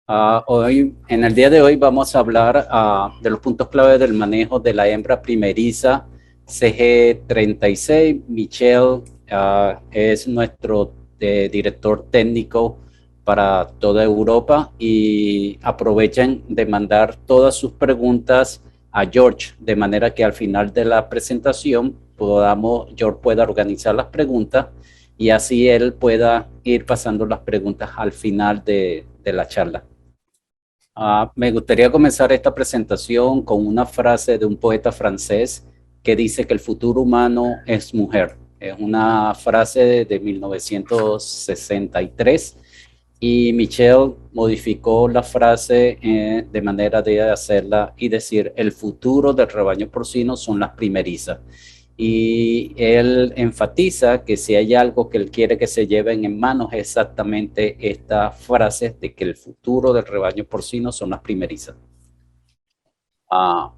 En el día de hoy vamos a hablar de los puntos clave del manejo de la hembra primeriza CG36. Michelle es nuestro director técnico para toda Europa y aprovechen de mandar todas sus preguntas a George, de manera que al final de la presentación George pueda organizar las preguntas y así él pueda ir pasando las preguntas al final de la charla. Me gustaría comenzar esta presentación con una frase de un poeta francés que dice que el futuro humano es mujer. Es una frase de 1963 y Michel modificó la frase de manera de hacerla y decir el futuro del rebaño porcino son las primerizas. Y él enfatiza que si hay algo que él quiere que se lleven en manos es exactamente esta frase de que el futuro del rebaño porcino son las primerizas. Ah,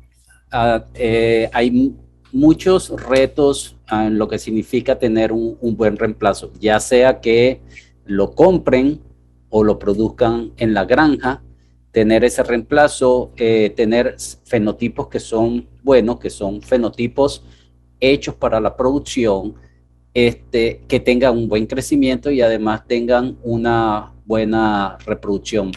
hay muchos retos en lo que significa tener un buen reemplazo, ya sea que lo compren o lo produzcan en la granja, tener ese reemplazo, tener fenotipos que son buenos, que son fenotipos hechos para la producción, que tengan un buen crecimiento y además tengan una buena reproducción.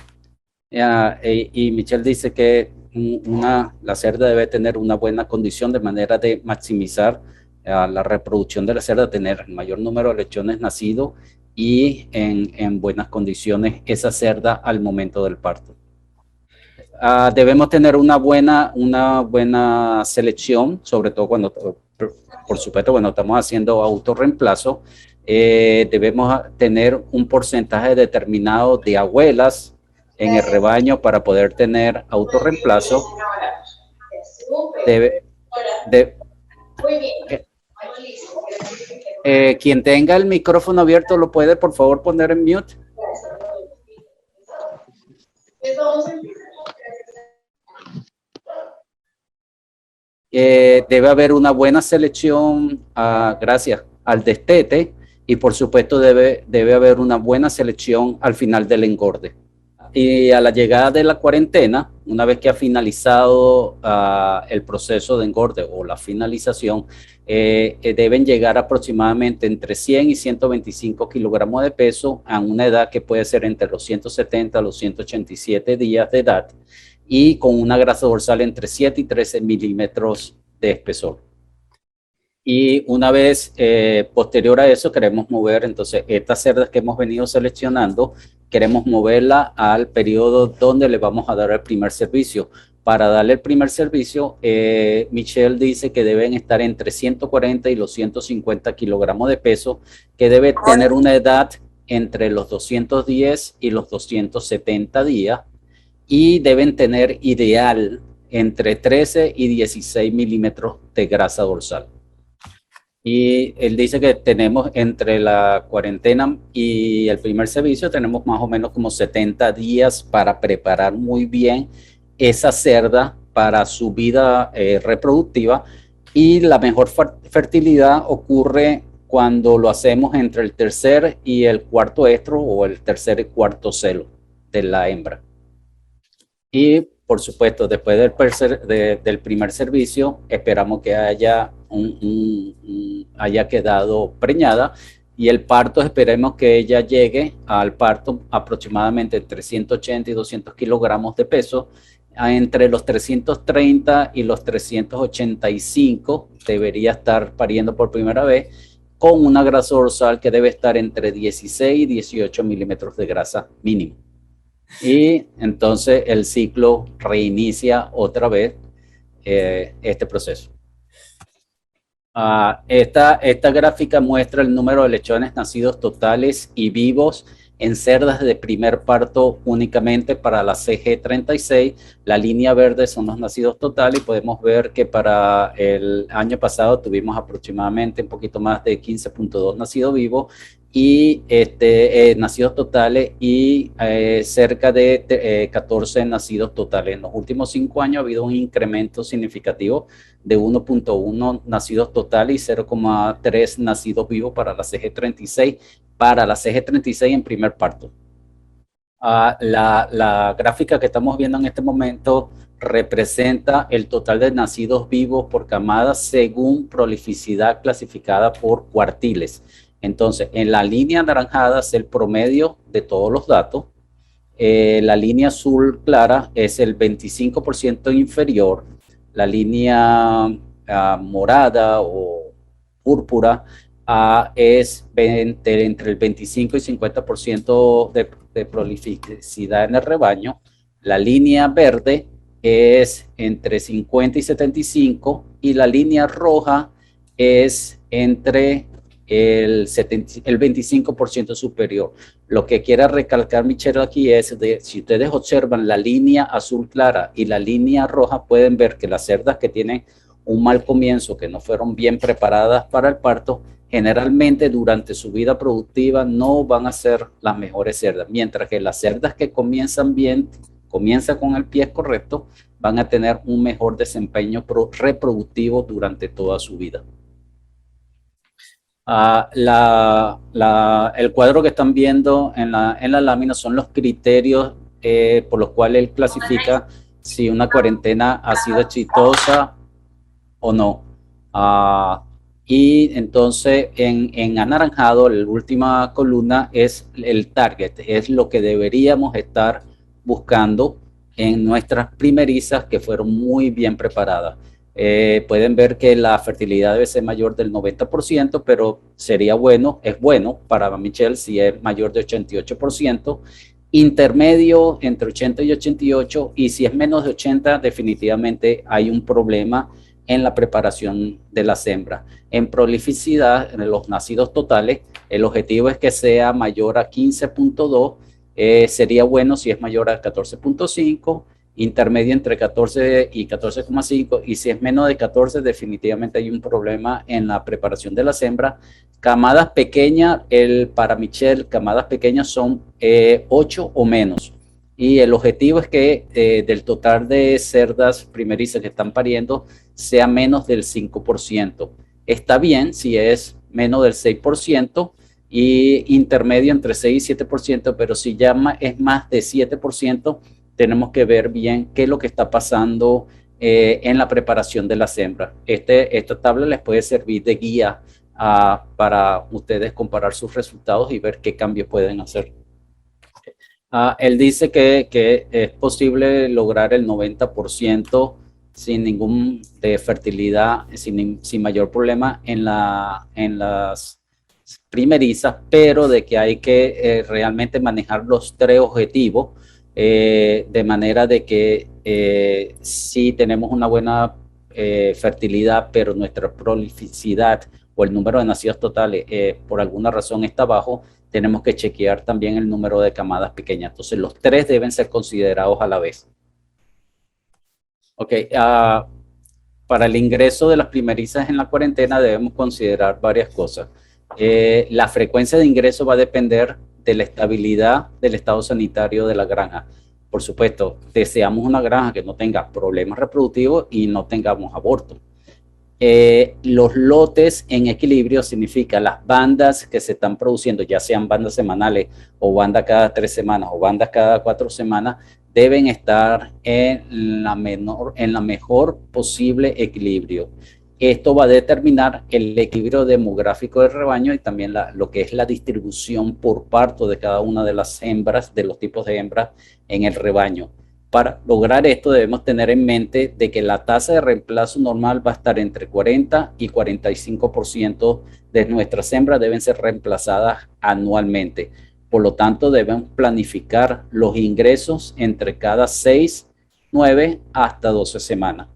Y Michelle dice que la cerda debe tener una buena condición de manera de maximizar la reproducción de la cerda, tener el mayor número de lechones nacidos y en buenas condiciones esa cerda al momento del parto. Debemos tener una buena selección, sobre todo cuando, por supuesto, cuando estamos haciendo autorreemplazo, debemos tener un porcentaje determinado de abuelas en el rebaño para poder tener autorreemplazo. Debe, de, quien tenga el micrófono abierto lo puede por favor poner en mute. Debe haber una buena selección, gracias al destete, y por supuesto debe haber una buena selección al final del engorde. Y a la llegada de la cuarentena, una vez que ha finalizado el proceso de engorde o la finalización, deben llegar aproximadamente entre 100 y 125 kilogramos de peso a una edad que puede ser entre los 170 a los 187 días de edad y con una grasa dorsal entre 7 y 13 milímetros de espesor. Y una vez posterior a eso queremos mover entonces estas cerdas que hemos venido seleccionando, queremos moverla al periodo donde le vamos a dar el primer servicio. Para darle el primer servicio, Michelle dice que deben estar entre 140 y los 150 kilogramos de peso, que debe tener una edad entre los 210 y los 270 días y deben tener ideal entre 13 y 16 milímetros de grasa dorsal. Y él dice que tenemos entre la cuarentena y el primer servicio, tenemos más o menos como 70 días para preparar muy bien esa cerda para su vida reproductiva, y la mejor fertilidad ocurre cuando lo hacemos entre el tercer y el cuarto estro o el tercer y cuarto celo de la hembra. Y por supuesto, después del primer servicio, esperamos que haya quedado preñada, y el parto esperemos que ella llegue al parto aproximadamente entre 180 y 200 kilogramos de peso. Entre los 330 y los 385 debería estar pariendo por primera vez, con una grasa dorsal que debe estar entre 16 y 18 milímetros de grasa mínimo. Y entonces el ciclo reinicia otra vez este proceso. Esta gráfica muestra el número de lechones nacidos totales y vivos en cerdas de primer parto únicamente para la CG36. La línea verde son los nacidos totales y podemos ver que para el año pasado tuvimos aproximadamente un poquito más de 15.2 nacidos vivos y nacidos totales y cerca de 14 nacidos totales. En los últimos 5 años ha habido un incremento significativo de 1.1 nacidos totales y 0.3 nacidos vivos para la CG36, en primer parto. La gráfica que estamos viendo en este momento representa el total de nacidos vivos por camada según prolificidad clasificada por cuartiles. Entonces, en la línea anaranjada es el promedio de todos los datos. La línea azul clara es el 25% inferior. La línea morada o púrpura es entre el 25 y 50% de prolificidad en el rebaño. La línea verde es entre 50 y 75 y la línea roja es entre el 25% superior. Lo que quiera recalcar Michelle aquí es si ustedes observan la línea azul clara y la línea roja, pueden ver que las cerdas que tienen un mal comienzo, que no fueron bien preparadas para el parto, generalmente durante su vida productiva no van a ser las mejores cerdas, mientras que las cerdas que comienzan bien, comienzan con el pie correcto, van a tener un mejor desempeño reproductivo durante toda su vida. El cuadro que están viendo en la lámina son los criterios por los cuales él clasifica si una cuarentena ha sido exitosa o no. Y entonces en anaranjado, la última columna es el target, es lo que deberíamos estar buscando en nuestras primerizas que fueron muy bien preparadas. Pueden ver que la fertilidad debe ser mayor del 90%, pero sería bueno, es bueno para Michelle si es mayor de 88%, intermedio entre 80 y 88, y si es menos de 80, definitivamente hay un problema en la preparación de las hembras. En prolificidad, en los nacidos totales, el objetivo es que sea mayor a 15.2, sería bueno si es mayor a 14.5, intermedio entre 14 y 14.5, y si es menos de 14, definitivamente hay un problema en la preparación de las hembras. Camadas pequeñas, para Michelle, camadas pequeñas son 8 o menos. Y el objetivo es que del total de cerdas primerizas que están pariendo sea menos del 5%. Está bien si es menos del 6% y intermedio entre 6 y 7%, pero si ya es más de 7%, tenemos que ver bien qué es lo que está pasando en la preparación de las hembras. Esta tabla les puede servir de guía para ustedes comparar sus resultados y ver qué cambios pueden hacer. Él dice que es posible lograr el 90% sin ningún de fertilidad, sin mayor problema en las primerizas, pero de que hay que realmente manejar los tres objetivos de manera de que si tenemos una buena fertilidad, pero nuestra prolificidad o el número de nacidos totales por alguna razón está bajo, tenemos que chequear también el número de camadas pequeñas. Entonces, los tres deben ser considerados a la vez. Ok, para el ingreso de las primerizas en la cuarentena debemos considerar varias cosas. La frecuencia de ingreso va a depender de la estabilidad del estado sanitario de la granja. Por supuesto, deseamos una granja que no tenga problemas reproductivos y no tengamos aborto. Los lotes en equilibrio significa las bandas que se están produciendo, ya sean bandas semanales o bandas cada 3 semanas o bandas cada 4 semanas, deben estar en la mejor posible equilibrio. Esto va a determinar el equilibrio demográfico del rebaño y también lo que es la distribución por parto de cada una de las hembras, de los tipos de hembras en el rebaño. Para lograr esto debemos tener en mente de que la tasa de reemplazo normal va a estar entre 40 y 45% de nuestras hembras deben ser reemplazadas anualmente. Por lo tanto, debemos planificar los ingresos entre cada 6, 9 hasta 12 semanas.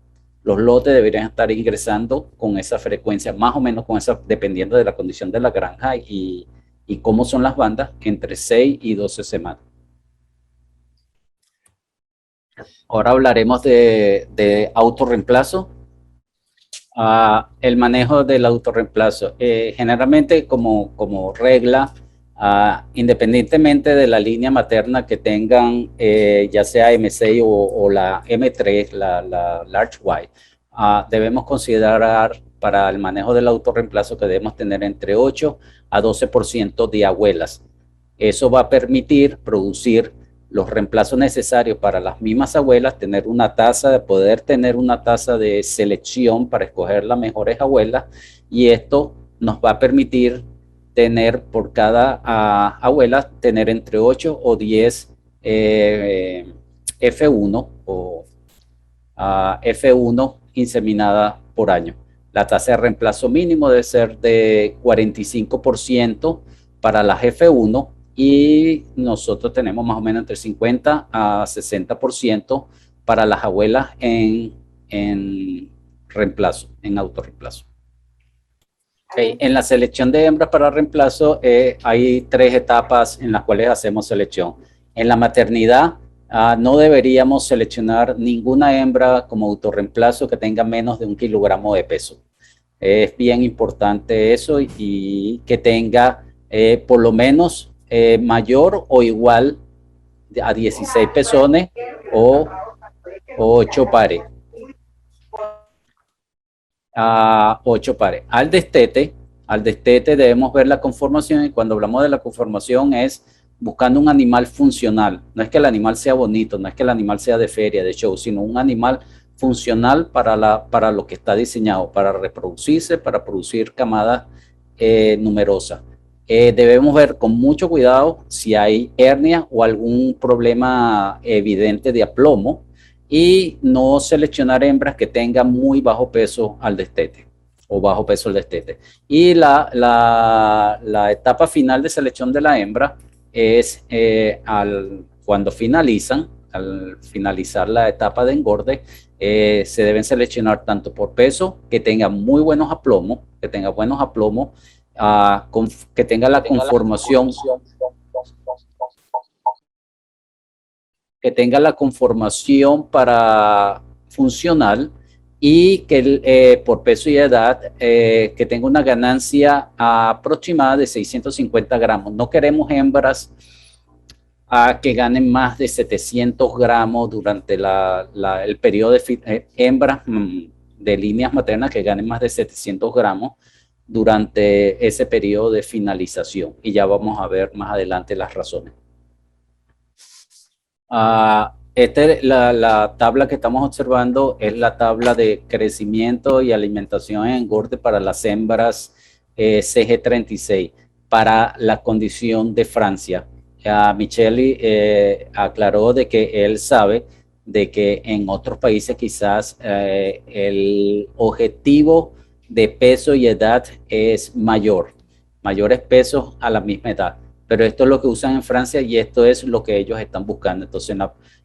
Los lotes deberían estar ingresando con esa frecuencia, más o menos con esa, dependiendo de la condición de la granja y cómo son las bandas, entre 6 y 12 semanas. Ahora hablaremos de autorreemplazo. El manejo del autorreemplazo. Generalmente, como regla, independientemente de la línea materna que tengan, ya sea M6 o la M3, la Large Y, debemos considerar para el manejo del autorreemplazo que debemos tener entre 8 a 12% de abuelas. Eso va a permitir producir los reemplazos necesarios para las mismas abuelas, tener una tasa, poder tener una tasa de selección para escoger las mejores abuelas, y esto nos va a permitir tener por cada abuela, tener entre 8 o 10 F1 o F1 inseminada por año. La tasa de reemplazo mínimo debe ser de 45% para las F1 y nosotros tenemos más o menos entre 50 a 60% para las abuelas en reemplazo, en autorreemplazo. Okay. En la selección de hembras para reemplazo hay 3 etapas en las cuales hacemos selección. En la maternidad no deberíamos seleccionar ninguna hembra como autorreemplazo que tenga menos de 1 kilogramo de peso. Es bien importante eso y que tenga por lo menos mayor o igual a 16 pezones o 8 pares. 8 pares. Al destete debemos ver la conformación, y cuando hablamos de la conformación es buscando un animal funcional. No es que el animal sea bonito, no es que el animal sea de feria, de show, sino un animal funcional para lo que está diseñado, para reproducirse, para producir camadas numerosas. Debemos ver con mucho cuidado si hay hernia o algún problema evidente de aplomo, y no seleccionar hembras que tengan muy bajo peso al destete o bajo peso al destete. Y la etapa final de selección de la hembra es cuando finalizan, al finalizar la etapa de engorde, se deben seleccionar tanto por peso, que tenga muy buenos aplomos, que tenga buenos aplomos, que tenga la conformación para funcional, y que por peso y edad que tenga una ganancia aproximada de 650 gramos. No queremos hembras que ganen más de 700 gramos durante el periodo de hembras de líneas maternas que ganen más de 700 gramos durante ese periodo de finalización, y ya vamos a ver más adelante las razones. La tabla que estamos observando es la tabla de crecimiento y alimentación en engorde para las hembras CG36 para la condición de Francia. Michele aclaró de que él sabe de que en otros países quizás el objetivo de peso y edad es mayores pesos a la misma edad. Pero esto es lo que usan en Francia y esto es lo que ellos están buscando. Entonces,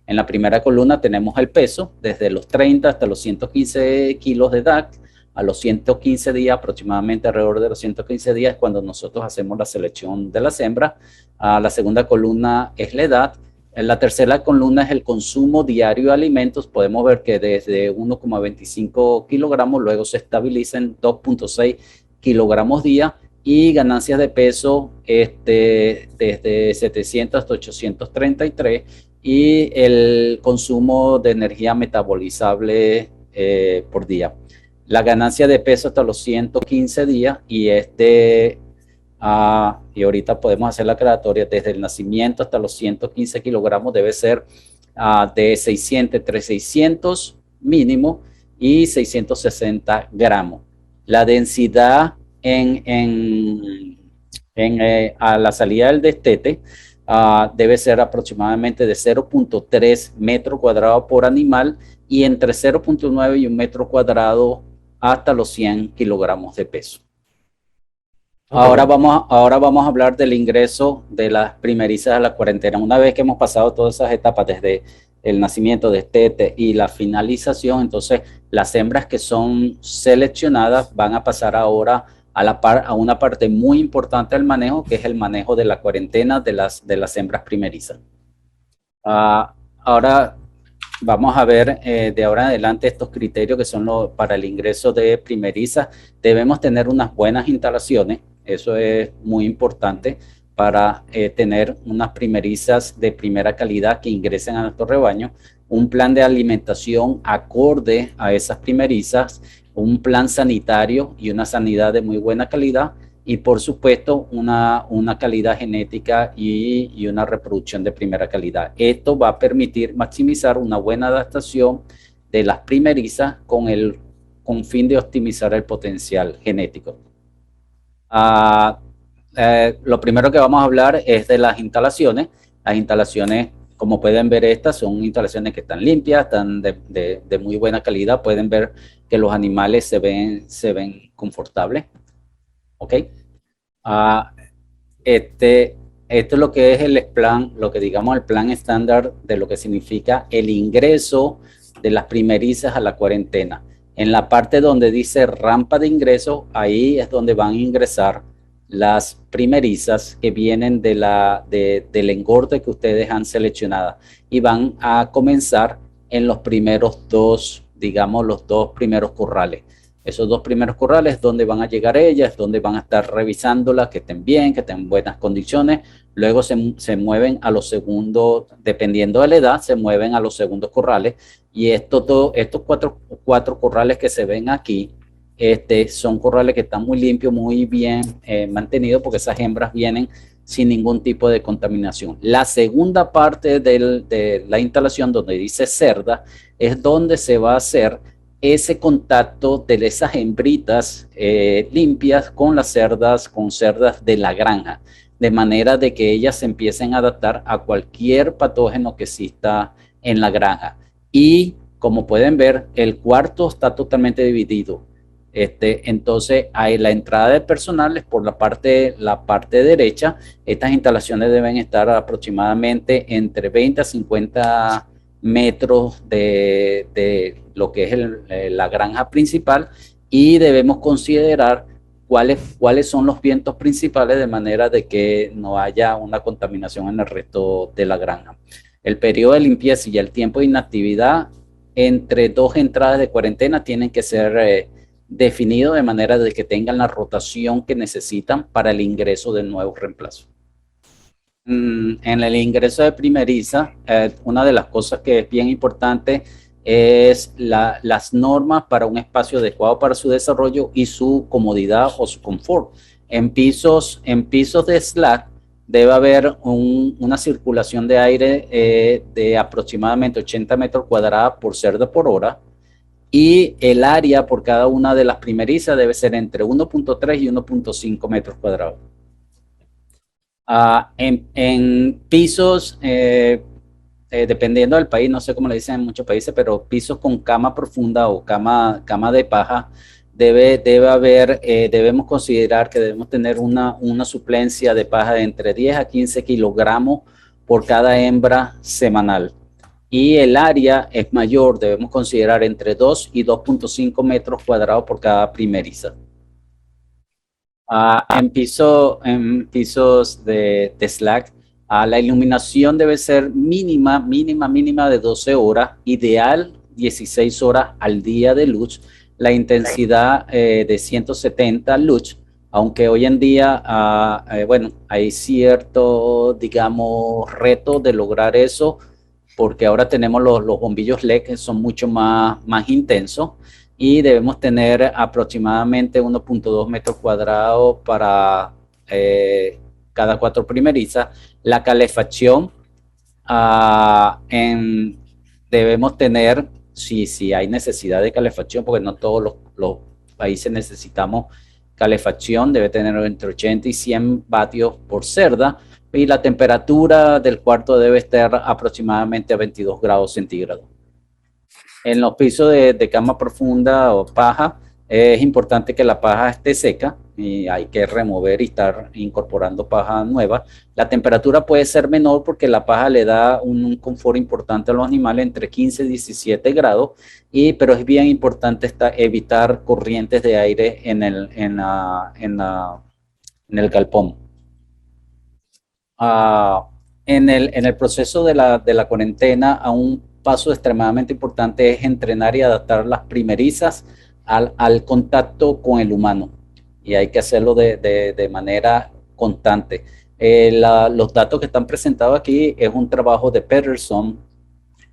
en la primera columna tenemos el peso, desde los 30 hasta los 115 kilos de edad, a los 115 días, aproximadamente alrededor de los 115 días, cuando nosotros hacemos la selección de las hembras. La segunda columna es la edad. En la tercera columna es el consumo diario de alimentos. Podemos ver que desde 1,25 kilogramos, luego se estabiliza en 2,6 kilogramos día, y ganancias de peso desde 700 hasta 833, y el consumo de energía metabolizable por día. La ganancia de peso hasta los 115 días y y ahorita podemos hacer la aclaratoria, desde el nacimiento hasta los 115 kilogramos debe ser de 600, entre 600 mínimo y 660 gramos. La densidad a la salida del destete debe ser aproximadamente de 0,3 metros cuadrados por animal, y entre 0,9 y 1 metro cuadrado hasta los 100 kilogramos de peso. Ahora vamos a hablar del ingreso de las primerizas a la cuarentena. Una vez que hemos pasado todas esas etapas, desde el nacimiento, destete y la finalización, entonces las hembras que son seleccionadas van a pasar ahora a una parte muy importante del manejo, que es el manejo de la cuarentena de las hembras primerizas. Ahora vamos a ver de ahora en adelante estos criterios que son para el ingreso de primerizas. Debemos tener unas buenas instalaciones, eso es muy importante para tener unas primerizas de primera calidad que ingresen a nuestro rebaño, un plan de alimentación acorde a esas primerizas, un plan sanitario y una sanidad de muy buena calidad, y por supuesto una calidad genética y una reproducción de primera calidad. Esto va a permitir maximizar una buena adaptación de las primerizas con fin de optimizar el potencial genético. Lo primero que vamos a hablar es de las instalaciones. Las instalaciones, como pueden ver, estas son instalaciones que están limpias, están de muy buena calidad. Pueden ver que los animales se ven confortables. ¿Ok? Uh, esto es lo que es el plan, lo que digamos el plan estándar de lo que significa el ingreso de las primerizas a la cuarentena. En la parte donde dice rampa de ingreso, ahí es donde van a ingresar las primerizas que vienen del engorde que ustedes han seleccionado y van a comenzar en los primeros dos, digamos, los dos primeros corrales. Esos dos primeros corrales, donde van a llegar ellas, donde van a estar revisándolas, que estén bien, que estén en buenas condiciones. Luego se mueven a los segundos, dependiendo de la edad, se mueven a los segundos corrales. Y estos cuatro corrales que se ven aquí, son corrales que están muy limpios, muy bien mantenidos, porque esas hembras vienen sin ningún tipo de contaminación. La segunda parte de la instalación, donde dice cerda, es donde se va a hacer ese contacto de esas hembritas limpias con las cerdas, con cerdas de la granja, de manera de que ellas se empiecen a adaptar a cualquier patógeno que exista en la granja. Y como pueden ver, el cuarto está totalmente dividido. Entonces, hay la entrada de personal es por la parte derecha. Estas instalaciones deben estar aproximadamente entre 20 a 50 metros de lo que es la granja principal, y debemos considerar cuáles son los vientos principales, de manera de que no haya una contaminación en el resto de la granja. El periodo de limpieza y el tiempo de inactividad entre dos entradas de cuarentena tienen que ser definidos de manera de que tengan la rotación que necesitan para el ingreso de nuevos reemplazos. En el ingreso de primeriza, una de las cosas que es bien importante es las normas para un espacio adecuado para su desarrollo y su comodidad o su confort. En pisos de slack debe haber una circulación de aire de aproximadamente 80 metros cuadrados por cerda por hora, y el área por cada una de las primerizas debe ser entre 1.3 y 1.5 metros cuadrados. En pisos, dependiendo del país, no sé cómo le dicen en muchos países, pero pisos con cama profunda o cama de paja, debemos considerar que debemos tener una suplencia de paja de entre 10 a 15 kilogramos por cada hembra semanal. Y el área es mayor, debemos considerar entre 2 y 2.5 metros cuadrados por cada primeriza. En pisos de slack, la iluminación debe ser mínima de 12 horas, ideal 16 horas al día de luz, la intensidad de 170 luz, aunque hoy en día, bueno, hay cierto, digamos, reto de lograr eso, porque ahora tenemos los bombillos LED que son mucho más intensos, y debemos tener aproximadamente 1.2 metros cuadrados para cada 4 primerizas. La calefacción debemos tener, si hay necesidad de calefacción, porque no todos los países necesitamos calefacción, debe tener entre 80 y 100 vatios por cerda, y la temperatura del cuarto debe estar aproximadamente a 22 grados centígrados. En los pisos de cama profunda o paja, es importante que la paja esté seca y hay que remover y estar incorporando paja nueva. La temperatura puede ser menor porque la paja le da un confort importante a los animales, entre 15 y 17 grados, pero es bien importante evitar corrientes de aire en el galpón. En el proceso de la cuarentena, a un paso extremadamente importante es entrenar y adaptar las primerizas al contacto con el humano, y hay que hacerlo de manera constante. Los datos que están presentados aquí es un trabajo de Peterson,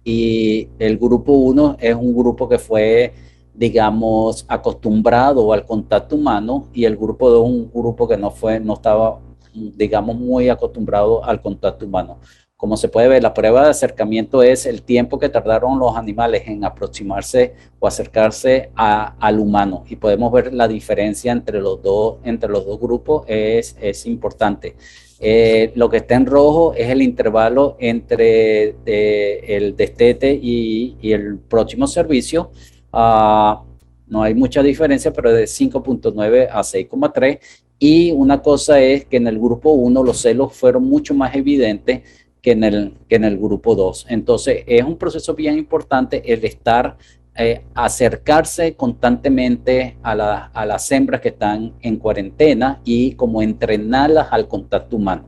y el grupo 1 es un grupo que fue digamos, acostumbrado al contacto humano, y el grupo 2, un grupo que no estaba, digamos, muy acostumbrado al contacto humano. Como se puede ver, la prueba de acercamiento es el tiempo que tardaron los animales en aproximarse o acercarse al humano, y podemos ver la diferencia entre los dos grupos es importante. Lo que está en rojo es el intervalo entre el destete y el próximo servicio. No hay mucha diferencia, pero de 5.9 a 6.3. Y una cosa es que en el grupo 1 los celos fueron mucho más evidentes que en el grupo 2. Entonces es un proceso bien importante el estar, acercarse constantemente a las hembras que están en cuarentena y como entrenarlas al contacto humano.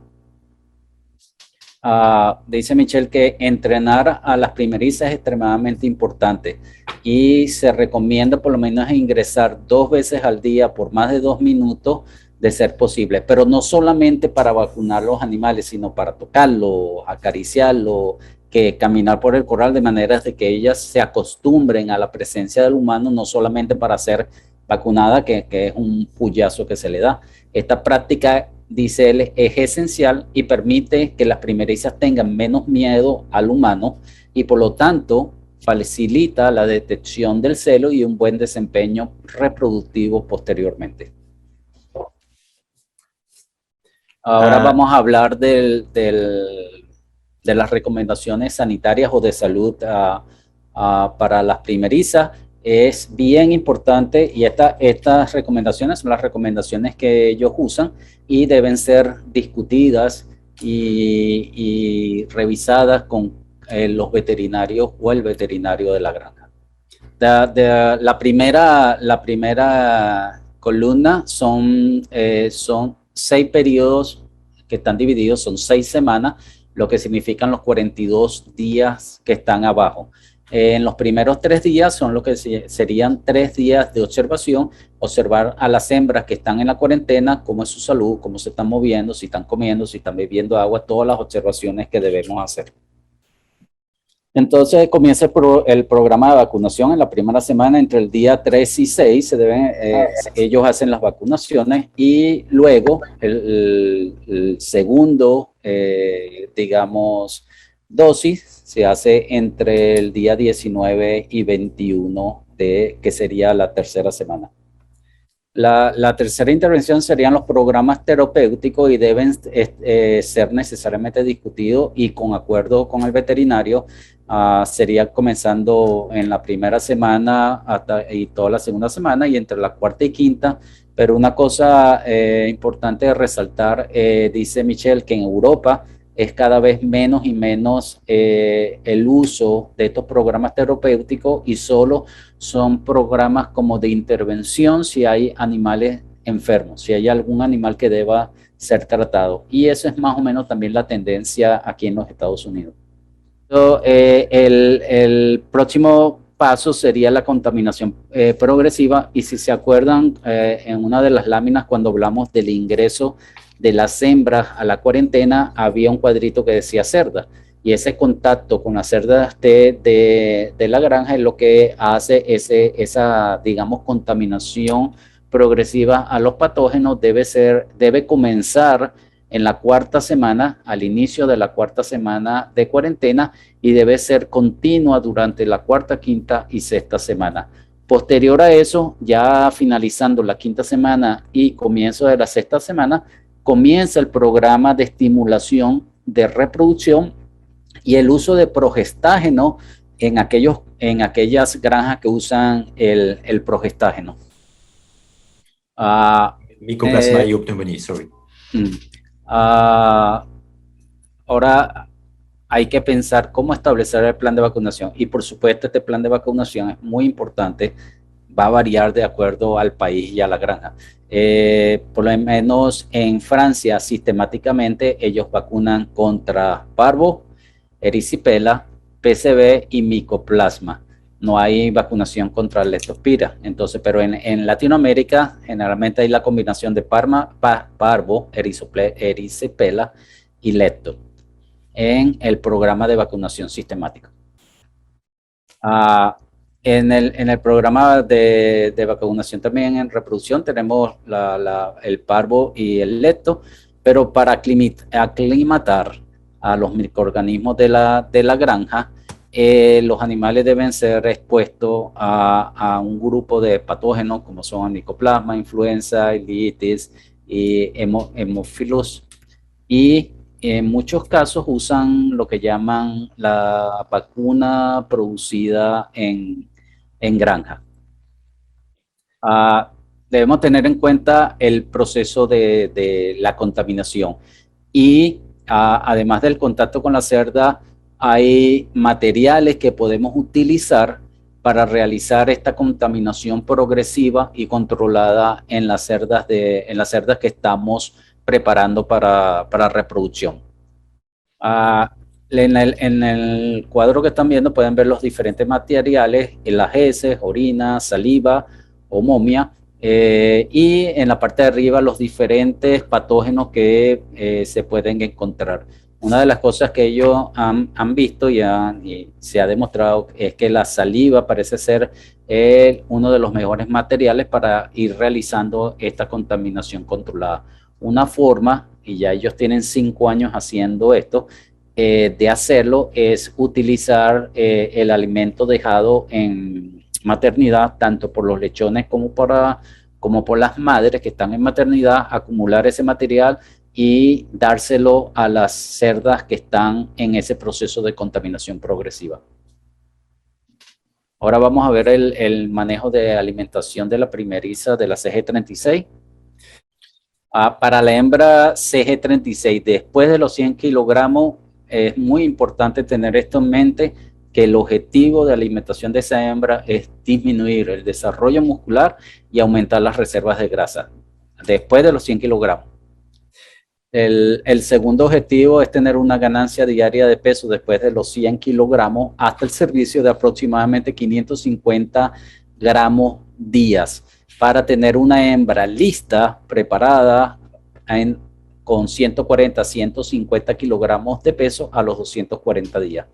Dice Michelle que entrenar a las primerizas es extremadamente importante y se recomienda por lo menos ingresar 2 veces al día por más de 2 minutos de ser posible, pero no solamente para vacunar los animales, sino para tocarlo, acariciarlo, que caminar por el corral, de manera de que ellas se acostumbren a la presencia del humano, no solamente para ser vacunada, que es un puyazo que se le da. Esta práctica, dice él, es esencial y permite que las primerizas tengan menos miedo al humano y por lo tanto facilita la detección del celo y un buen desempeño reproductivo posteriormente. Ahora vamos a hablar de las recomendaciones sanitarias o de salud para las primerizas. Es bien importante, y estas recomendaciones son las recomendaciones que ellos usan y deben ser discutidas y revisadas con los veterinarios o el veterinario de la granja. La primera columna son 6 periodos que están divididos, son 6 semanas, lo que significan los 42 días que están abajo. En los primeros 3 días son lo que serían 3 días de observación, observar a las hembras que están en la cuarentena, cómo es su salud, cómo se están moviendo, si están comiendo, si están bebiendo agua, todas las observaciones que debemos hacer. Entonces comienza el programa de vacunación en la primera semana, entre el día 3 y 6 ellos hacen las vacunaciones, y luego el segundo, digamos, dosis se hace entre el día 19 y 21, que sería la tercera semana. La tercera intervención serían los programas terapéuticos y deben ser necesariamente discutidos y con acuerdo con el veterinario. Sería comenzando en la primera semana y toda la segunda semana y entre la cuarta y quinta. Pero una cosa importante de resaltar, dice Michelle, que en Europa es cada vez menos y menos el uso de estos programas terapéuticos, y solo son programas como de intervención si hay animales enfermos, si hay algún animal que deba ser tratado. Y eso es más o menos también la tendencia aquí en los Estados Unidos. El próximo paso sería la contaminación progresiva, y si se acuerdan, en una de las láminas cuando hablamos del ingreso de las hembras a la cuarentena, había un cuadrito que decía cerda, y ese contacto con las cerdas de la granja es lo que hace esa, digamos, contaminación progresiva a los patógenos. Debe comenzar en la cuarta semana, al inicio de la cuarta semana de cuarentena, y debe ser continua durante la cuarta, quinta y sexta semana. Posterior a eso, ya finalizando la quinta semana y comienzo de la sexta semana, comienza el programa de estimulación de reproducción y el uso de progestágeno en aquellas granjas que usan el progestágeno. Mycoplasma pneumoniae, sorry. Ahora hay que pensar cómo establecer el plan de vacunación, y por supuesto este plan de vacunación es muy importante, va a variar de acuerdo al país y a la granja. Por lo menos en Francia, sistemáticamente ellos vacunan contra parvo, erisipela, PCV y micoplasma. No hay vacunación contra leptospira. Entonces, pero en Latinoamérica generalmente hay la combinación de parvo, erisipela y lepto en el programa de vacunación sistemática. En el programa de vacunación también en reproducción tenemos el parvo y el lepto, pero para aclimatar a los microorganismos de la granja, los animales deben ser expuestos a un grupo de patógenos como son Mycoplasma, influenza, litis y hemófilos, y en muchos casos usan lo que llaman la vacuna producida en granja. Ah, debemos tener en cuenta el proceso de la contaminación y además del contacto con la cerda, hay materiales que podemos utilizar para realizar esta contaminación progresiva y controlada en las cerdas que estamos preparando para reproducción. Ah, en el cuadro que están viendo pueden ver los diferentes materiales, las heces, orina, saliva o momia, y en la parte de arriba los diferentes patógenos que se pueden encontrar. Una de las cosas que ellos han visto y se ha demostrado es que la saliva parece ser uno de los mejores materiales para ir realizando esta contaminación controlada. Una forma, y ya ellos tienen 5 años haciendo esto, de hacerlo es utilizar el alimento dejado en maternidad, tanto por los lechones como por las madres que están en maternidad, acumular ese material y dárselo a las cerdas que están en ese proceso de contaminación progresiva. Ahora vamos a ver el manejo de alimentación de la primeriza de la CG36. Para la hembra CG36, después de los 100 kilogramos, es muy importante tener esto en mente, que el objetivo de alimentación de esa hembra es disminuir el desarrollo muscular y aumentar las reservas de grasa después de los 100 kilogramos. El segundo objetivo es tener una ganancia diaria de peso después de los 100 kilogramos hasta el servicio de aproximadamente 550 gramos días para tener una hembra lista, preparada con 140 a 150 kilogramos de peso a los 240 días.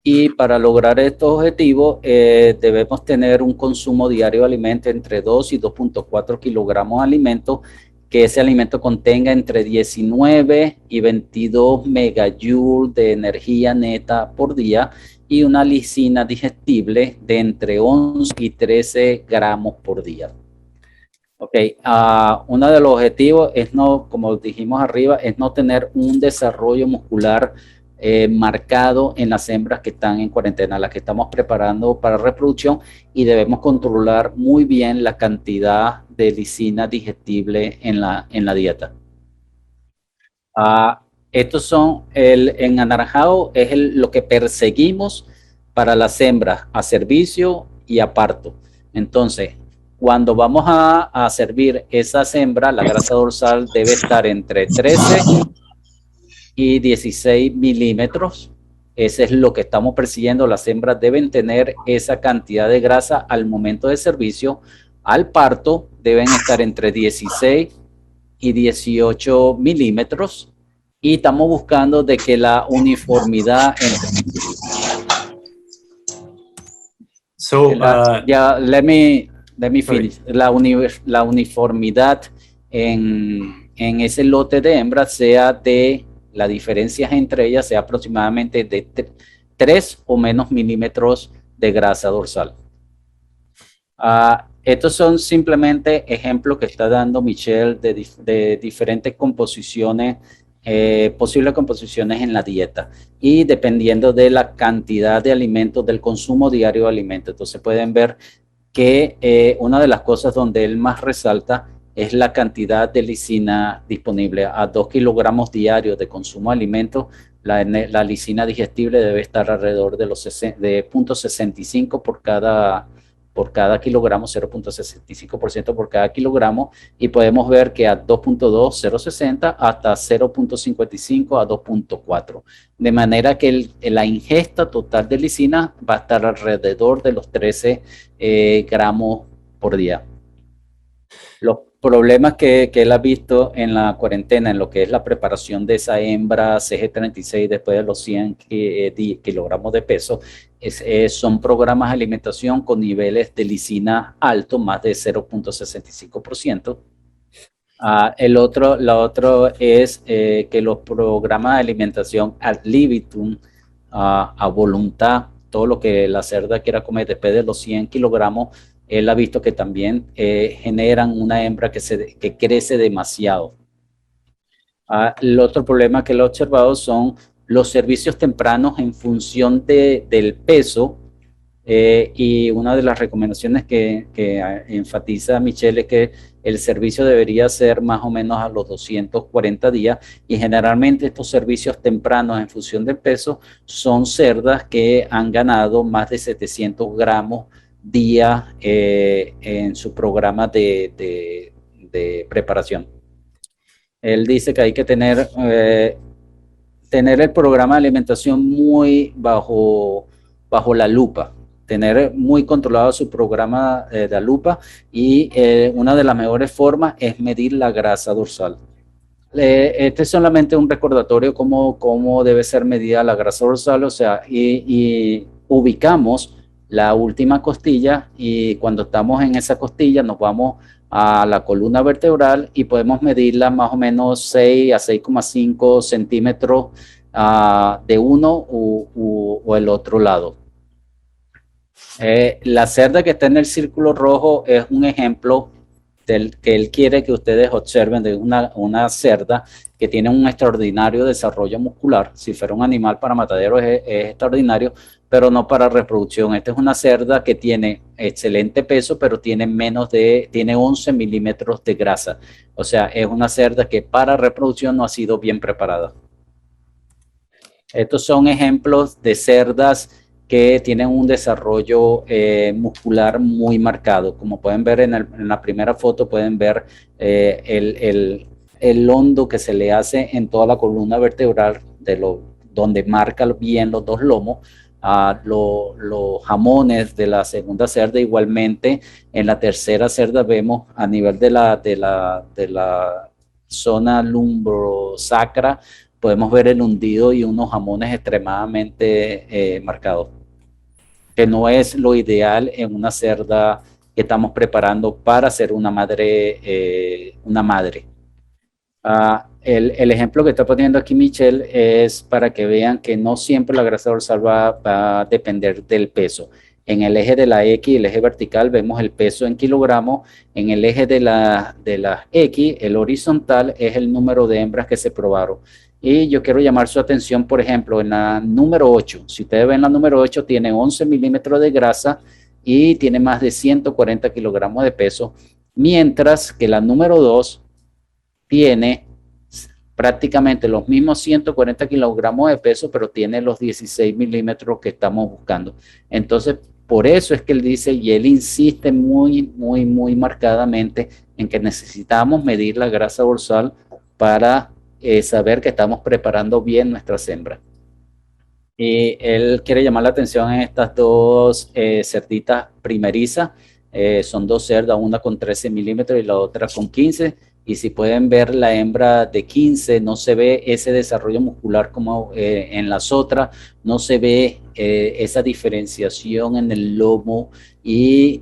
Y para lograr estos objetivos debemos tener un consumo diario de alimento entre 2 y 2.4 kilogramos de alimento, que ese alimento contenga entre 19 y 22 megajoules de energía neta por día y una lisina digestible de entre 11 y 13 gramos por día. Ok, uno de los objetivos es no, como dijimos arriba, es no tener un desarrollo muscular marcado en las hembras que están en cuarentena, las que estamos preparando para reproducción, y debemos controlar muy bien la cantidad de lisina digestible en la dieta. Estos son, en anaranjado es lo que perseguimos para las hembras a servicio y a parto. Entonces, cuando vamos a servir esas hembras, la grasa dorsal debe estar entre 13 y 16 milímetros. Ese es lo que estamos persiguiendo. Las hembras deben tener esa cantidad de grasa al momento de servicio. Al parto deben estar entre 16 y 18 milímetros. Y estamos buscando de que la uniformidad entre... let me finish. La uniformidad en ese lote de hembras sea de... La diferencia entre ellas sea aproximadamente de 3 o menos milímetros de grasa dorsal. Estos son simplemente ejemplos que está dando Michelle de diferentes composiciones, posibles composiciones en la dieta, y dependiendo de la cantidad de alimentos, del consumo diario de alimentos. Entonces pueden ver que una de las cosas donde él más resalta es la cantidad de lisina disponible. A 2 kilogramos diarios de consumo de alimentos, la lisina digestible debe estar alrededor de 0.65 por cada kilogramo, 0.65% por cada kilogramo, y podemos ver que a 2.2, 0.60 hasta 0.55 a 2.4, de manera que la ingesta total de lisina va a estar alrededor de los 13 gramos por día. problemas que él ha visto en la cuarentena, en lo que es la preparación de esa hembra CG36 después de los 100 kilogramos de peso, son programas de alimentación con niveles de lisina alto, más de 0.65%. La otra es que los programas de alimentación ad libitum, a voluntad, todo lo que la cerda quiera comer después de los 100 kilogramos, él ha visto que también generan una hembra que crece demasiado. El otro problema que él ha observado son los servicios tempranos en función del peso. Y una de las recomendaciones que enfatiza Michelle es que el servicio debería ser más o menos a los 240 días, y generalmente estos servicios tempranos en función del peso son cerdas que han ganado más de 700 gramos día en su programa de preparación. Él dice que hay que tener el programa de alimentación muy bajo la lupa, tener muy controlado su programa de la lupa, y una de las mejores formas es medir la grasa dorsal. Este es solamente un recordatorio cómo debe ser medida la grasa dorsal, o sea, y ubicamos la última costilla, y cuando estamos en esa costilla nos vamos a la columna vertebral y podemos medirla más o menos 6 a 6,5 centímetros de uno o el otro lado. La cerda que está en el círculo rojo es un ejemplo del que él quiere que ustedes observen, de una cerda que tiene un extraordinario desarrollo muscular. Si fuera un animal para matadero es extraordinario, pero no para reproducción. Esta es una cerda que tiene excelente peso, pero tiene 11 milímetros de grasa. O sea, es una cerda que para reproducción no ha sido bien preparada. Estos son ejemplos de cerdas que tienen un desarrollo muscular muy marcado. Como pueden ver en la primera foto, pueden ver el hondo que se le hace en toda la columna vertebral, donde marca bien los dos lomos. Los jamones de la segunda cerda, igualmente en la tercera cerda vemos a nivel de la zona lumbrosacra, podemos ver el hundido y unos jamones extremadamente marcados, que no es lo ideal en una cerda que estamos preparando para ser una madre. El ejemplo que está poniendo aquí Michelle es para que vean que no siempre la grasa dorsal va a depender del peso. En el eje de la X, el eje vertical, vemos el peso en kilogramos. En el eje de la X, el horizontal, es el número de hembras que se probaron. Y yo quiero llamar su atención, por ejemplo, en la número 8. Si ustedes ven la número 8, tiene 11 milímetros de grasa y tiene más de 140 kilogramos de peso, mientras que la número 2 tiene prácticamente los mismos 140 kilogramos de peso, pero tiene los 16 milímetros que estamos buscando. Entonces, por eso es que él dice, y él insiste muy, muy, muy marcadamente en que necesitamos medir la grasa dorsal para saber que estamos preparando bien nuestras hembras. Y él quiere llamar la atención en estas dos cerditas primerizas. Son dos cerdas, una con 13 milímetros y la otra con 15. Y si pueden ver, la hembra de 15 no se ve ese desarrollo muscular como en las otras, no se ve esa diferenciación en el lomo, y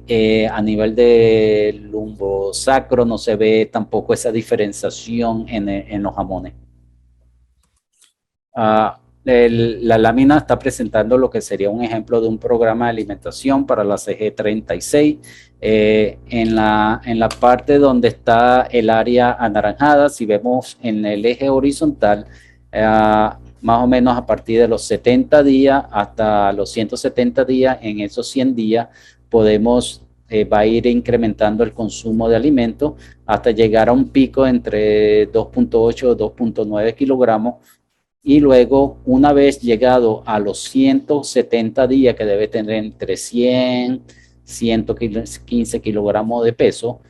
a nivel del lumbosacro no se ve tampoco esa diferenciación en los jamones. La lámina está presentando lo que sería un ejemplo de un programa de alimentación para la CG36. En la parte donde está el área anaranjada, si vemos en el eje horizontal, más o menos a partir de los 70 días hasta los 170 días, en esos 100 días podemos va a ir incrementando el consumo de alimentos hasta llegar a un pico entre 2.8 o 2.9 kilogramos. Y luego, una vez llegado a los 170 días, que debe tener entre 100 115 kilogramos de peso,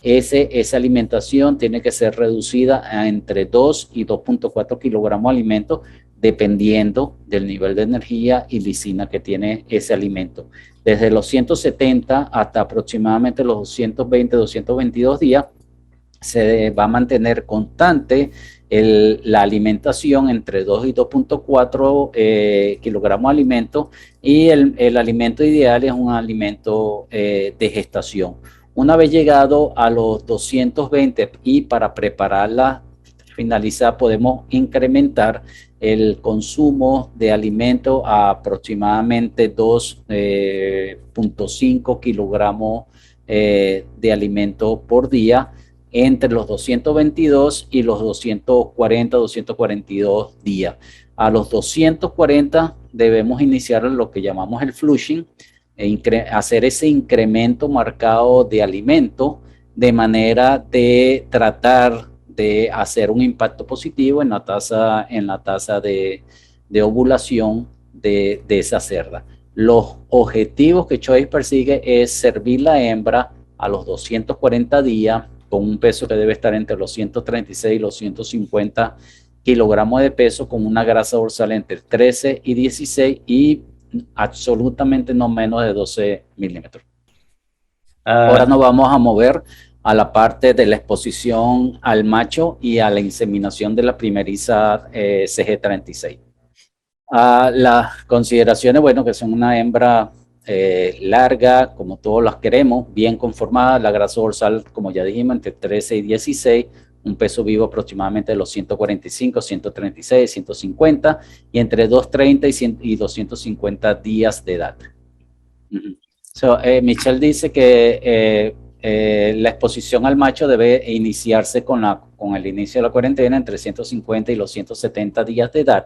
esa alimentación tiene que ser reducida a entre 2 y 2.4 kilogramos de alimento, dependiendo del nivel de energía y lisina que tiene ese alimento. Desde los 170 hasta aproximadamente los 220, 222 días, se va a mantener constante la alimentación entre 2 y 2.4 kilogramos de alimento, y el alimento ideal es un alimento de gestación. Una vez llegado a los 220 y para prepararla finalizar, podemos incrementar el consumo de alimento a aproximadamente 2.5 kilogramos de alimento por día, entre los 222 y los 240, 242 días. A los 240 debemos iniciar lo que llamamos el flushing, hacer ese incremento marcado de alimento de manera de tratar de hacer un impacto positivo en la tasa de ovulación de esa cerda. Los objetivos que Choice persigue es servir la hembra a los 240 días con un peso que debe estar entre los 136 y los 150 kilogramos de peso, con una grasa dorsal entre 13 y 16 y absolutamente no menos de 12 milímetros. Ahora nos vamos a mover a la parte de la exposición al macho y a la inseminación de la primeriza CG36. Las consideraciones, bueno, que son una hembra larga, como todos las queremos, bien conformada, la grasa dorsal, como ya dijimos, entre 13 y 16, un peso vivo aproximadamente de los 145, 136, 150, y entre 230 y 250 días de edad. Michelle dice que la exposición al macho debe iniciarse con el inicio de la cuarentena entre 150 y los 170 días de edad.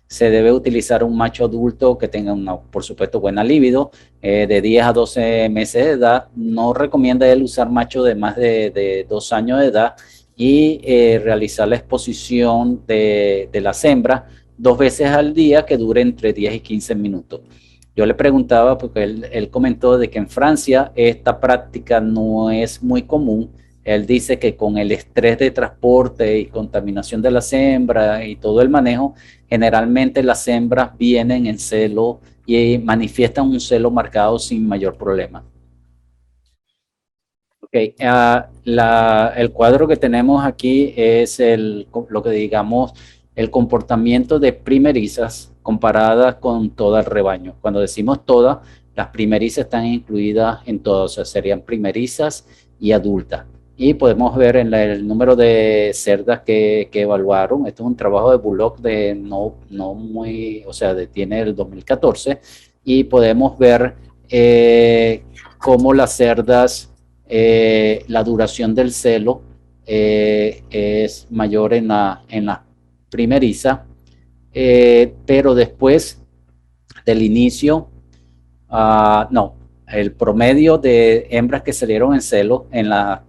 Se debe utilizar un macho adulto que tenga por supuesto, buena libido, de 10 a 12 meses de edad. No recomienda él usar macho de más de 2 años de edad, y realizar la exposición de las hembras 2 veces al día, que dure entre 10 y 15 minutos. Yo le preguntaba, porque él comentó de que en Francia esta práctica no es muy común. Él dice que con el estrés de transporte y contaminación de las hembras y todo el manejo, generalmente las hembras vienen en celo y manifiestan un celo marcado sin mayor problema. Okay. El cuadro que tenemos aquí es lo que digamos el comportamiento de primerizas comparadas con todo el rebaño. Cuando decimos todas, las primerizas están incluidas en todas, o sea, serían primerizas y adultas. Y podemos ver en el número de cerdas que evaluaron. Esto es un trabajo de Bullock de no muy, o sea, tiene el 2014, y podemos ver cómo las cerdas, la duración del celo es mayor en la primeriza, pero después del inicio, no, el promedio de hembras que salieron en celo en la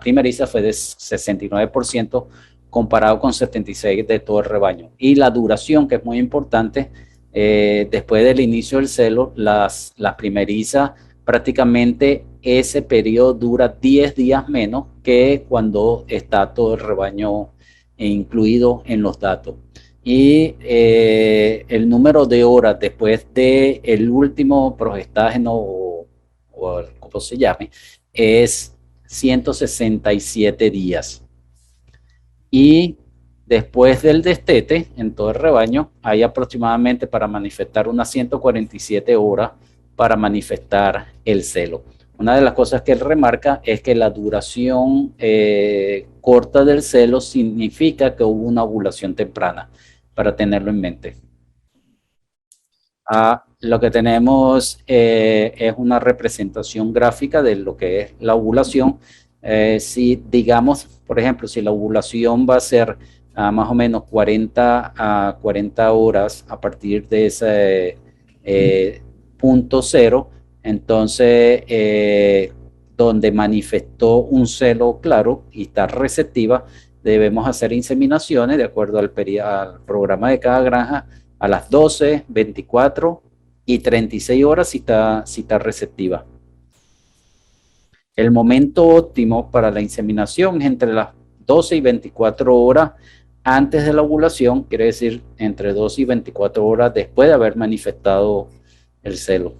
primeriza fue de 69%, comparado con 76% de todo el rebaño. Y la duración, que es muy importante, después del inicio del celo, las primerizas, prácticamente ese periodo dura 10 días menos que cuando está todo el rebaño incluido en los datos. Y el número de horas después del último progestágeno, o como se llame, es 167 días. Y después del destete, en todo el rebaño, hay aproximadamente, para manifestar, unas 147 horas para manifestar el celo. Una de las cosas que él remarca es que la duración corta del celo significa que hubo una ovulación temprana, para tenerlo en mente. Lo que tenemos es una representación gráfica de lo que es la ovulación. Si digamos, por ejemplo, si la ovulación va a ser más o menos 40 a 40 horas a partir de ese punto cero, entonces donde manifestó un celo claro y está receptiva, debemos hacer inseminaciones de acuerdo al programa de cada granja a las 12, 24 y 36 horas si está receptiva. El momento óptimo para la inseminación es entre las 12 y 24 horas antes de la ovulación, quiere decir entre 12 y 24 horas después de haber manifestado el celo.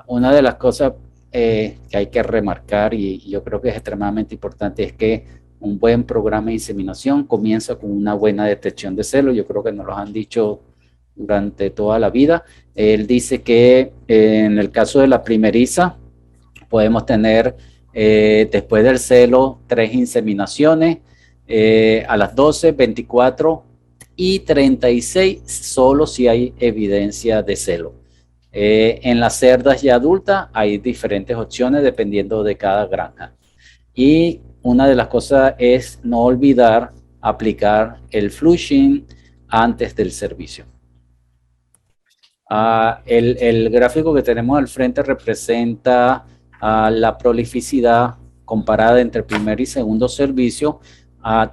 Una de las cosas que hay que remarcar y yo creo que es extremadamente importante es que un buen programa de inseminación comienza con una buena detección de celos. Yo creo que nos lo han dicho durante toda la vida. Él dice que en el caso de la primeriza podemos tener después del celo 3 inseminaciones a las 12, 24 y 36 solo si hay evidencia de celo. En las cerdas ya adultas hay diferentes opciones dependiendo de cada granja. Y una de las cosas es no olvidar aplicar el flushing antes del servicio. El gráfico que tenemos al frente representa la prolificidad comparada entre primer y segundo servicio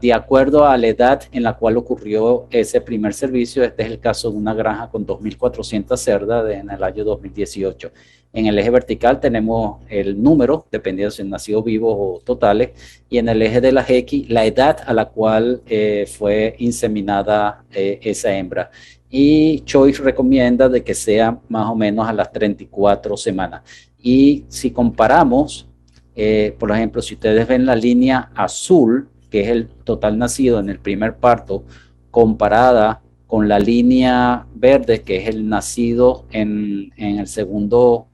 de acuerdo a la edad en la cual ocurrió ese primer servicio. Este es el caso de una granja con 2.400 cerdas en el año 2018. En el eje vertical tenemos el número, dependiendo si han nacido vivos o totales, y en el eje de las X, la edad a la cual fue inseminada esa hembra. Y Choice recomienda de que sea más o menos a las 34 semanas. Y si comparamos, por ejemplo, si ustedes ven la línea azul, que es el total nacido en el primer parto, comparada con la línea verde, que es el nacido en el segundo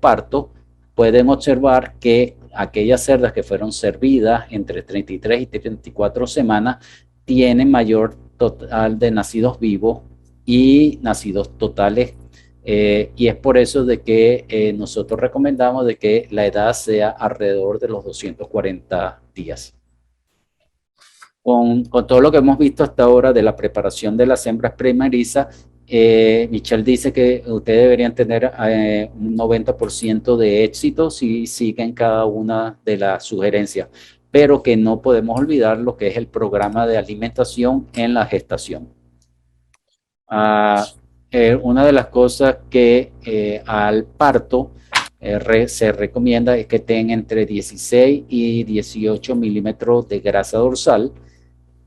parto, pueden observar que aquellas cerdas que fueron servidas entre 33 y 34 semanas tienen mayor total de nacidos vivos y nacidos totales. Y es por eso de que nosotros recomendamos de que la edad sea alrededor de los 240 días. Con todo lo que hemos visto hasta ahora de la preparación de las hembras primerizas, Michelle dice que ustedes deberían tener un 90% de éxito si siguen cada una de las sugerencias, pero que no podemos olvidar lo que es el programa de alimentación en la gestación. Una de las cosas que al parto se recomienda es que tengan entre 16 y 18 milímetros de grasa dorsal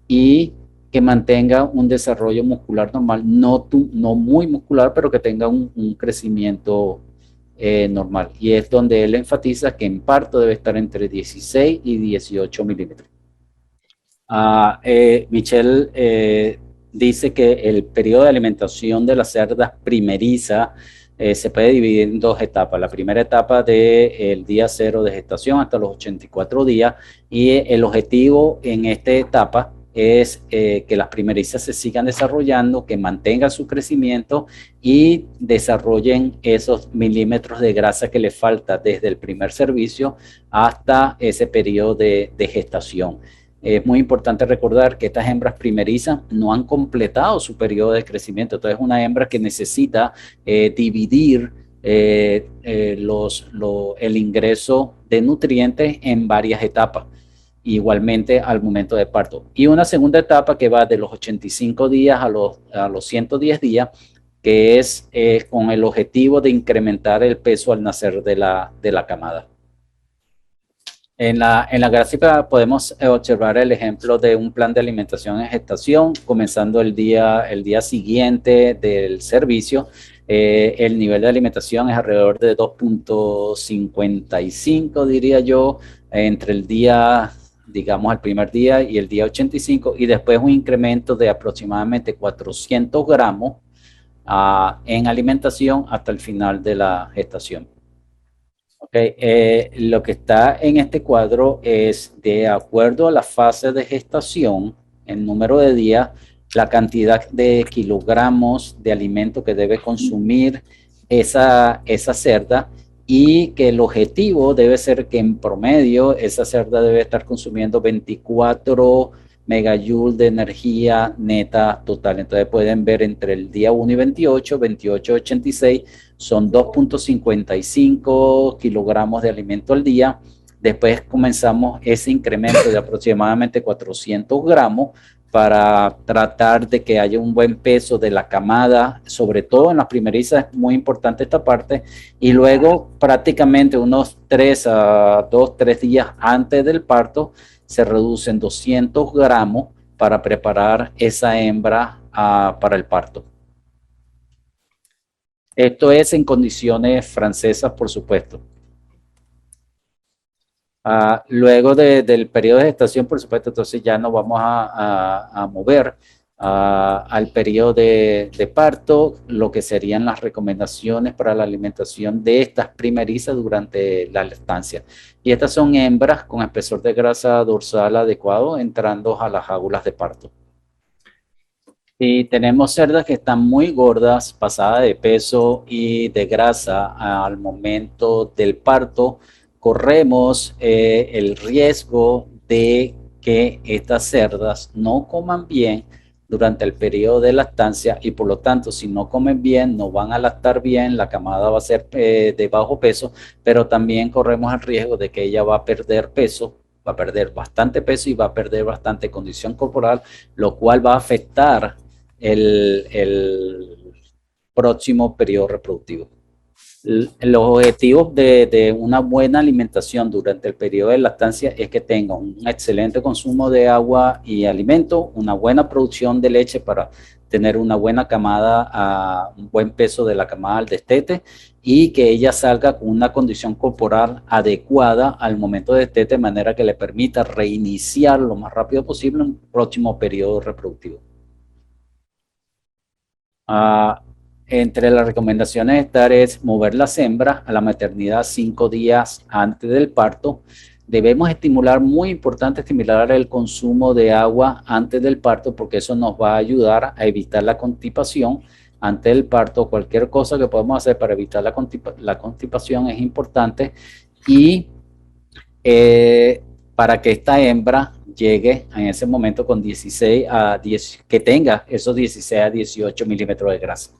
y que mantenga un desarrollo muscular normal, no muy muscular, pero que tenga un crecimiento normal. Y es donde él enfatiza que en parto debe estar entre 16 y 18 milímetros. Michelle dice que el periodo de alimentación de las cerdas primeriza se puede dividir en dos etapas. La primera etapa del día 0 de gestación hasta los 84 días, y el objetivo en esta etapa es que las primerizas se sigan desarrollando, que mantengan su crecimiento y desarrollen esos milímetros de grasa que les falta desde el primer servicio hasta ese periodo de gestación. Es muy importante recordar que estas hembras primerizas no han completado su periodo de crecimiento. Entonces, es una hembra que necesita dividir el ingreso de nutrientes en varias etapas, igualmente al momento de parto. Y una segunda etapa que va de los 85 días a los 110 días, que es con el objetivo de incrementar el peso al nacer de la camada. En la gráfica podemos observar el ejemplo de un plan de alimentación en gestación, comenzando el día siguiente del servicio. El nivel de alimentación es alrededor de 2.55, diría yo, entre el día, digamos, el primer día y el día 85, y después un incremento de aproximadamente 400 gramos en alimentación hasta el final de la gestación. Lo que está en este cuadro es de acuerdo a la fase de gestación, el número de días, la cantidad de kilogramos de alimento que debe consumir esa cerda, y que el objetivo debe ser que en promedio esa cerda debe estar consumiendo 24 megajoules de energía neta total. Entonces pueden ver entre el día 1 y 28, 28 y 86, son 2.55 kilogramos de alimento al día. Después comenzamos ese incremento de aproximadamente 400 gramos para tratar de que haya un buen peso de la camada, sobre todo en las primerizas, es muy importante esta parte, y luego prácticamente unos 3 días antes del parto se reducen 200 gramos para preparar esa hembra para el parto. Esto es en condiciones francesas, por supuesto. Luego del periodo de gestación, por supuesto, entonces ya nos vamos a mover al periodo de parto, lo que serían las recomendaciones para la alimentación de estas primerizas durante la lactancia. Y estas son hembras con espesor de grasa dorsal adecuado entrando a las jábulas de parto. Y tenemos cerdas que están muy gordas, pasadas de peso y de grasa al momento del parto. Corremos el riesgo de que estas cerdas no coman bien durante el periodo de lactancia y por lo tanto si no comen bien, no van a lactar bien, la camada va a ser de bajo peso, pero también corremos el riesgo de que ella va a perder peso, va a perder bastante peso y va a perder bastante condición corporal, lo cual va a afectar el próximo periodo reproductivo. Los objetivos de una buena alimentación durante el periodo de lactancia es que tenga un excelente consumo de agua y alimento, una buena producción de leche para tener una buena camada, un buen peso de la camada al destete y que ella salga con una condición corporal adecuada al momento de destete de manera que le permita reiniciar lo más rápido posible en el próximo periodo reproductivo. Uh, Entre las recomendaciones estar es mover las hembras a la maternidad 5 días antes del parto. Debemos estimular, muy importante, estimular el consumo de agua antes del parto porque eso nos va a ayudar a evitar la constipación antes del parto. Cualquier cosa que podamos hacer para evitar la constipación es importante y para que esta hembra llegue en ese momento con 16 a 10, que tenga esos 16 a 18 milímetros de grasa.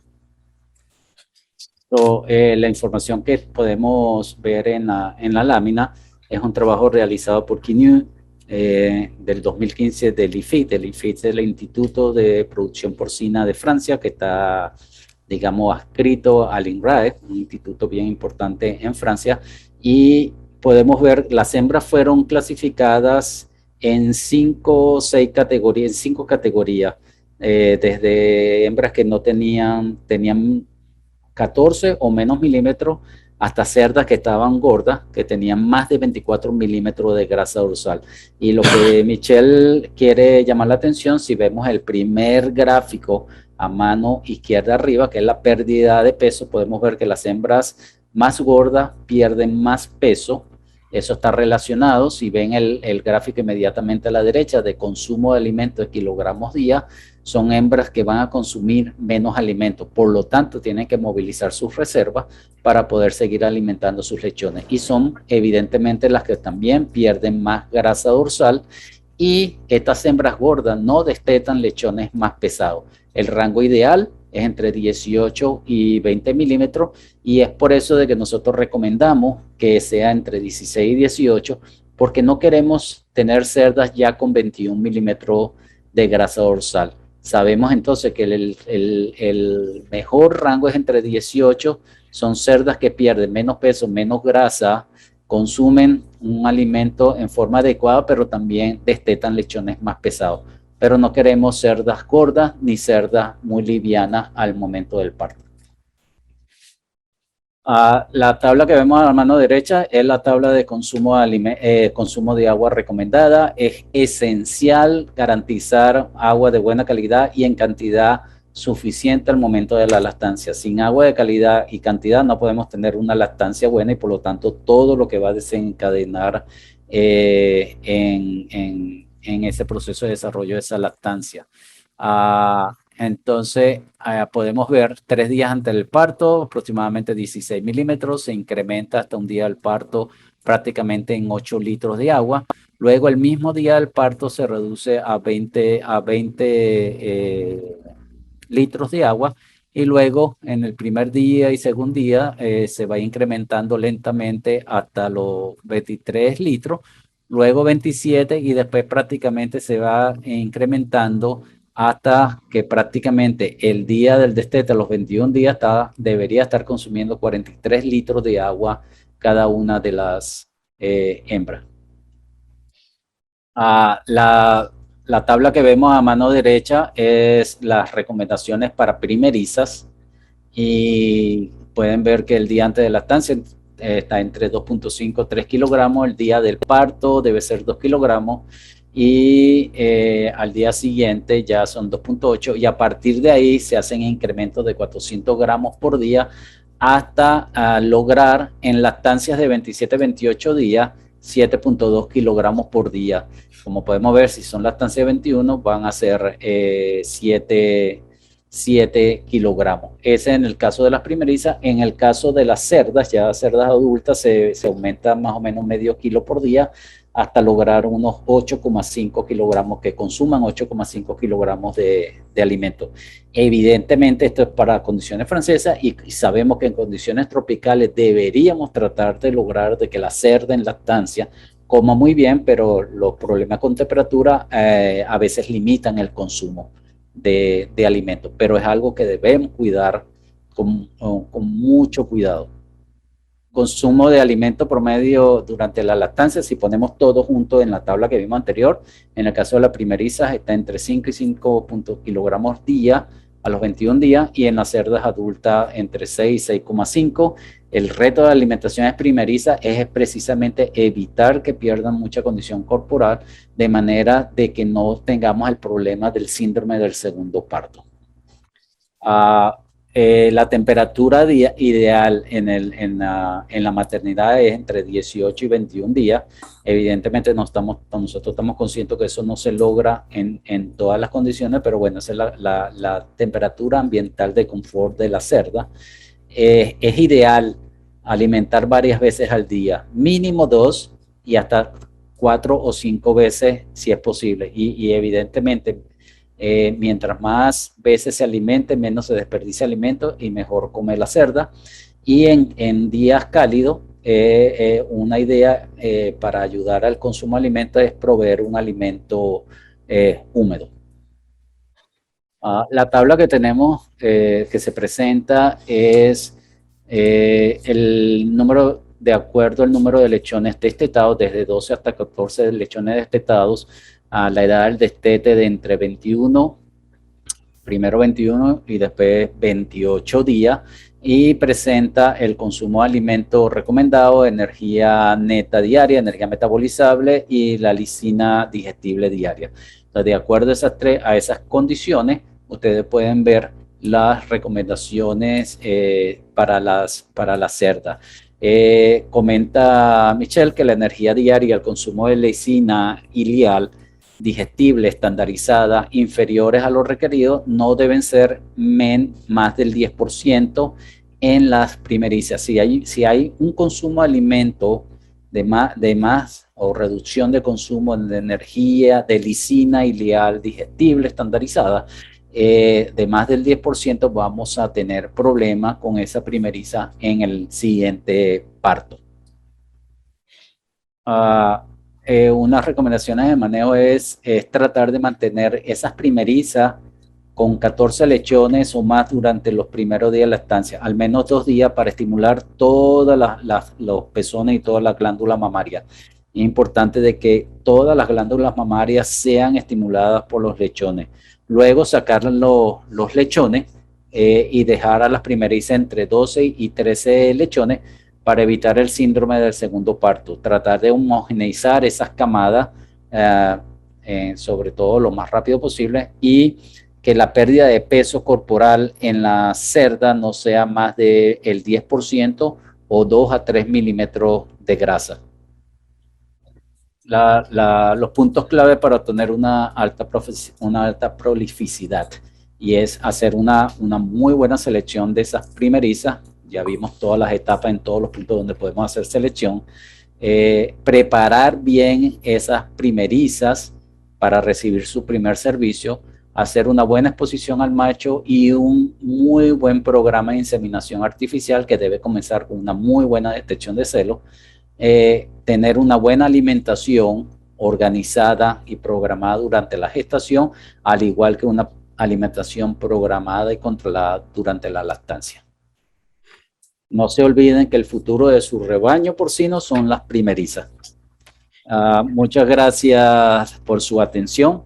La información que podemos ver en la lámina es un trabajo realizado por Quignou del 2015 del IFIT. El IFIT es el Instituto de Producción Porcina de Francia, que está, digamos, adscrito al INRAE, un instituto bien importante en Francia, y podemos ver, las hembras fueron clasificadas en 5 o 6 categorías, en 5 categorías, desde hembras que no tenían 14 o menos milímetros hasta cerdas que estaban gordas, que tenían más de 24 milímetros de grasa dorsal. Y lo que Michelle quiere llamar la atención, si vemos el primer gráfico a mano izquierda arriba, que es la pérdida de peso, podemos ver que las hembras más gordas pierden más peso. Eso está relacionado, si ven el gráfico inmediatamente a la derecha de consumo de alimentos de kilogramos día, son hembras que van a consumir menos alimentos, por lo tanto tienen que movilizar sus reservas para poder seguir alimentando sus lechones y son evidentemente las que también pierden más grasa dorsal y estas hembras gordas no destetan lechones más pesados. El rango ideal es entre 18 y 20 milímetros y es por eso de que nosotros recomendamos que sea entre 16 y 18 porque no queremos tener cerdas ya con 21 milímetros de grasa dorsal. Sabemos entonces que el mejor rango es entre 18, son cerdas que pierden menos peso, menos grasa, consumen un alimento en forma adecuada, pero también destetan lechones más pesados. Pero no queremos cerdas gordas ni cerdas muy livianas al momento del parto. La tabla que vemos a la mano derecha es la tabla de consumo de agua recomendada. Es esencial garantizar agua de buena calidad y en cantidad suficiente al momento de la lactancia. Sin agua de calidad y cantidad no podemos tener una lactancia buena y por lo tanto todo lo que va a desencadenar en ese proceso de desarrollo de esa lactancia. Entonces, podemos ver 3 días antes del parto, aproximadamente 16 milímetros, se incrementa hasta un día del parto prácticamente en 8 litros de agua. Luego, el mismo día del parto se reduce a 20 litros de agua y luego en el primer día y segundo día se va incrementando lentamente hasta los 23 litros, luego 27 y después prácticamente se va incrementando hasta que prácticamente el día del destete, a los 21 días, debería estar consumiendo 43 litros de agua cada una de las hembras. La tabla que vemos a mano derecha es las recomendaciones para primerizas y pueden ver que el día antes de lactancia está entre 2.5 a 3 kilogramos, el día del parto debe ser 2 kilogramos y al día siguiente ya son 2.8 y a partir de ahí se hacen incrementos de 400 gramos por día hasta lograr en lactancias de 27-28 días 7.2 kilogramos por día. Como podemos ver, si son lactancias de 21 van a ser 7 kilogramos. Ese en el caso de las primerizas. En el caso de las cerdas, ya cerdas adultas, se aumenta más o menos medio kilo por día hasta lograr unos 8,5 kilogramos, que consuman 8,5 kilogramos de alimento. Evidentemente esto es para condiciones francesas y sabemos que en condiciones tropicales deberíamos tratar de lograr de que la cerda en lactancia coma muy bien, pero los problemas con temperatura a veces limitan el consumo de alimentos, pero es algo que debemos cuidar con mucho cuidado. Consumo de alimento promedio durante la lactancia, si ponemos todo junto en la tabla que vimos anterior, en el caso de la primeriza está entre 5 y 5 kilogramos día a los 21 días y en las cerdas adultas entre 6 y 6,5. El reto de alimentación primeriza es precisamente evitar que pierdan mucha condición corporal de manera de que no tengamos el problema del síndrome del segundo parto. La temperatura ideal en la maternidad es entre 18 y 21 días. Evidentemente nosotros estamos conscientes que eso no se logra en todas las condiciones, pero bueno, esa es la temperatura ambiental de confort de la cerda. Es ideal alimentar varias veces al día, mínimo 2 y hasta 4 o 5 veces si es posible. Y evidentemente, mientras más veces se alimente, menos se desperdicia alimento y mejor come la cerda. Y en días cálidos, una idea para ayudar al consumo de alimentos es proveer un alimento húmedo. La tabla que tenemos que se presenta es el número, de acuerdo al número de lechones destetados, desde 12 hasta 14 lechones destetados, a la edad del destete de entre 21, primero 21 y después 28 días, y presenta el consumo de alimentos recomendado, energía neta diaria, energía metabolizable y la lisina digestible diaria. Entonces, de acuerdo a esas condiciones, ustedes pueden ver las recomendaciones para la cerda. Comenta Michelle que la energía diaria, el consumo de lisina ileal digestible estandarizada inferiores a lo requerido no deben ser más del 10% en las primerizas. Si hay un consumo de alimento de más o reducción de consumo de energía, de lisina ileal digestible estandarizada, de más del 10%, vamos a tener problemas con esa primeriza en el siguiente parto. Unas recomendaciones de manejo es tratar de mantener esas primerizas con 14 lechones o más durante los primeros días de la estancia, al menos 2 días para estimular todos los pezones y todas las glándulas mamarias. Es importante de que todas las glándulas mamarias sean estimuladas por los lechones. Luego sacar los lechones y dejar a las primerizas entre 12 y 13 lechones para evitar el síndrome del segundo parto. Tratar de homogeneizar esas camadas, sobre todo lo más rápido posible, y que la pérdida de peso corporal en la cerda no sea más del 10% o 2 a 3 milímetros de grasa. Los puntos clave para obtener una alta prolificidad y es hacer una muy buena selección de esas primerizas. Ya vimos todas las etapas en todos los puntos donde podemos hacer selección. Preparar bien esas primerizas para recibir su primer servicio, hacer una buena exposición al macho y un muy buen programa de inseminación artificial que debe comenzar con una muy buena detección de celos. Tener una buena alimentación organizada y programada durante la gestación, al igual que una alimentación programada y controlada durante la lactancia. No se olviden que el futuro de su rebaño porcino son las primerizas. Muchas gracias por su atención.